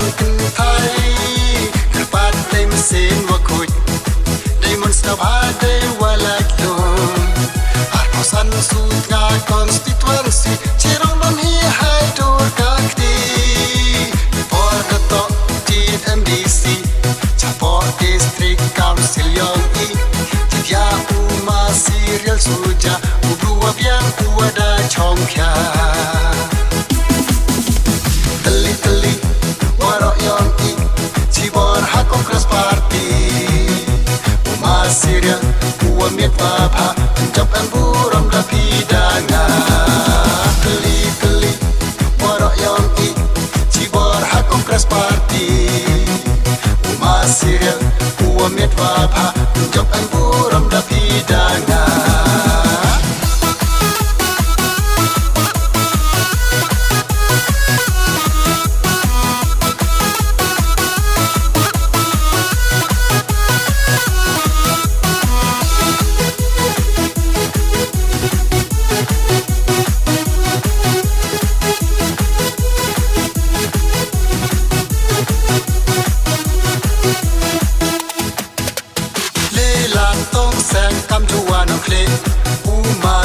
rangkin thai kerpat tem sen wakut demonstrasi badai walakyo arkosan sutga konstituensi cirong non hi hai dur kakti por ketok TMDC capor distrik council yong i tidia uma serial suja ubru abiang uada chongkya teli warok yong i cibor hakong kras parti uma serial uwa miet wabha pencap an buram da pidanga teli warok yong i cibor hakong kras parti uma serial uwa miet wabha pencap an buram da pidanga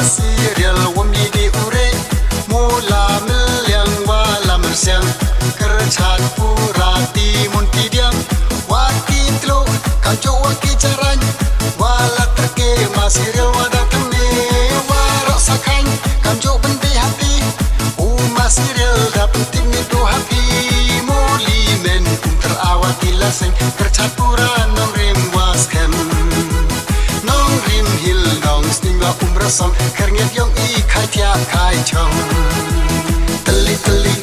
serial wami di ure mula meliang wala mersiang kerchat purati munti diam waki tlo kanco waki caran wala terke serial wadah kene warok sakan kanco bendi hati serial dah penting itu hati muli men terawati laseng kerchat pura nong rim waskem nong rim hil nong stingwa umrasam kernyat yong i khai tia khai chong teli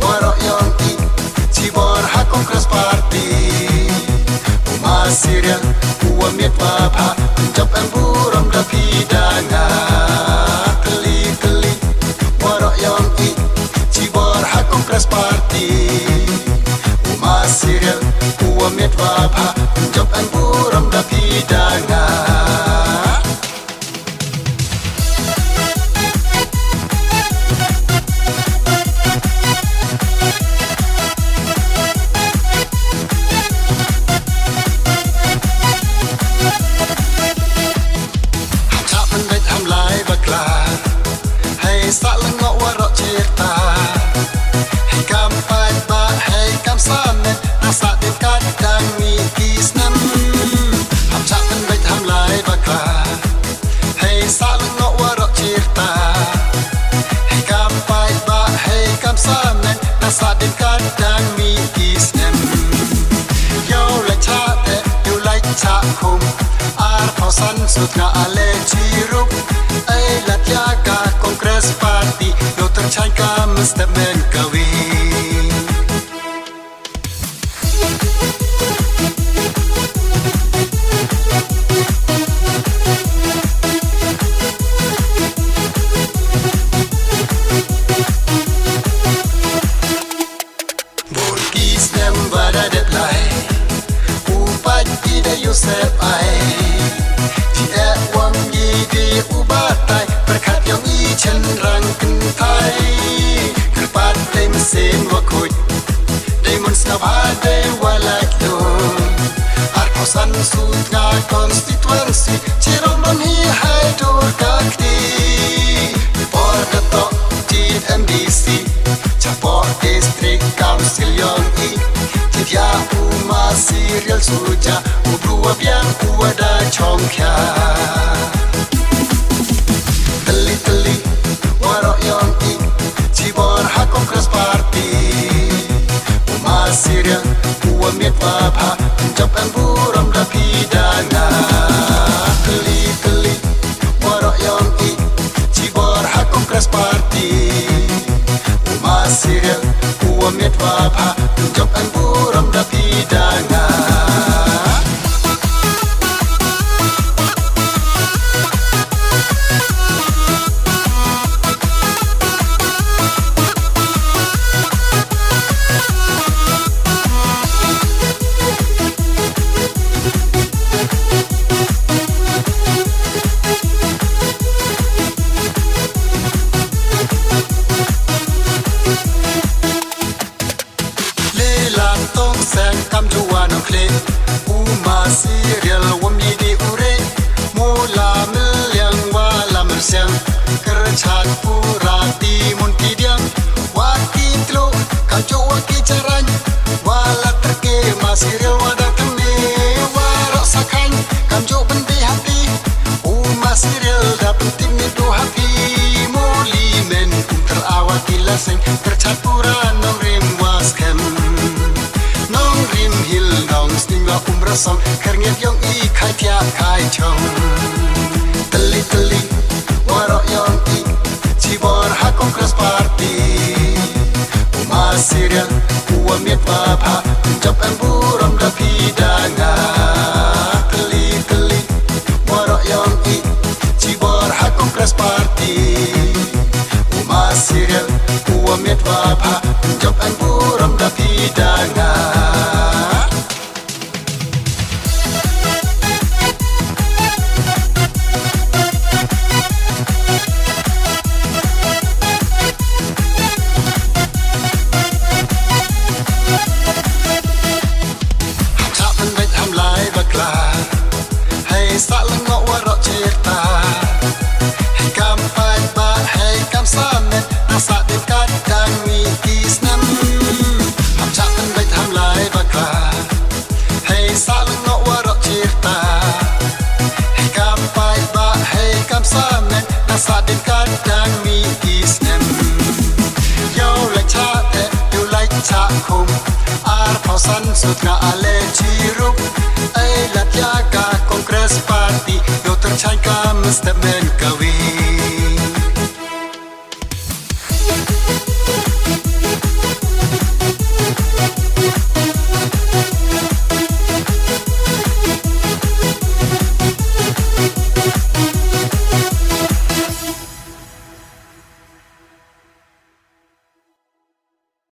warok yong i cibor hakong kras parti uma serial uwa miet wabha pencap an buram da pidanga teli warok yong i cibor hakong kras parti uma serial uwa miet wabha pencap an buram da pidanga sa lang ngọ warok cerita hey kampai ba hey kam samet nasa din kadang mi kisnam ham chak men bai tham lai bakla hey sa lang ngọ warok cerita hey kampai ba hey kam samet nasa din kadang mi kisnam yo la cha te yo like cha khum ar khosan sut na ale chirup ai la tia ka kongres parti do terchan ka mestamen kawi bol kisnem vada detlai upat ida yosef ai dia wang di ubatai berkat yang i chen rangkin thai kerpat tem sen wakut demonstrasi badai walakyo arkosan sutga konstituensi cirong non hi hai dur kakti por ketok TMDC capor distrik council yong i tidia uma serial suja ubru abiang uada chongkya teli warok yong i cibor hakong kras parti uma serial uwa miet wabha pencap an buram da pidanga teli warok yong i cibor hakong kras parti uma serial uwa miet wabha pencap an buram da pidanga tong sang kam juwa no kle uma serial wami di ure mula melyang wala mersiang kerchat purati mun kidiang waki tlo kam juwa ki jaran wala terke masirial wada kene warok sakan kam juwa bendi hati uma serial dapat timi do hati muli men terawat kilaseng kerchat pura nong rim waskem nong rim hil nong stingwa umrasam kernyat yong i khai tia khai chong teli teli warok yong i cibor hakong cross party uma serial uwa miet papa jap en buram da pidanga teli teli warok yong i cibor hakong cross party uma serial uwa miet papa jap en buram da pidanga sa lang ngọ warok cerita hey kam pai ba hey kam samet nasa din kadang mikis nam ham chak an bai tham lai bakla hey sa lang ngọ warok cerita hey kam pai ba hey kam samet nasa din kadang mikis nam yo lai cha te yo lai cha khum ar pausan sut nga ale chirup ai lat ya ka kongres party yo terchai ka mr men ka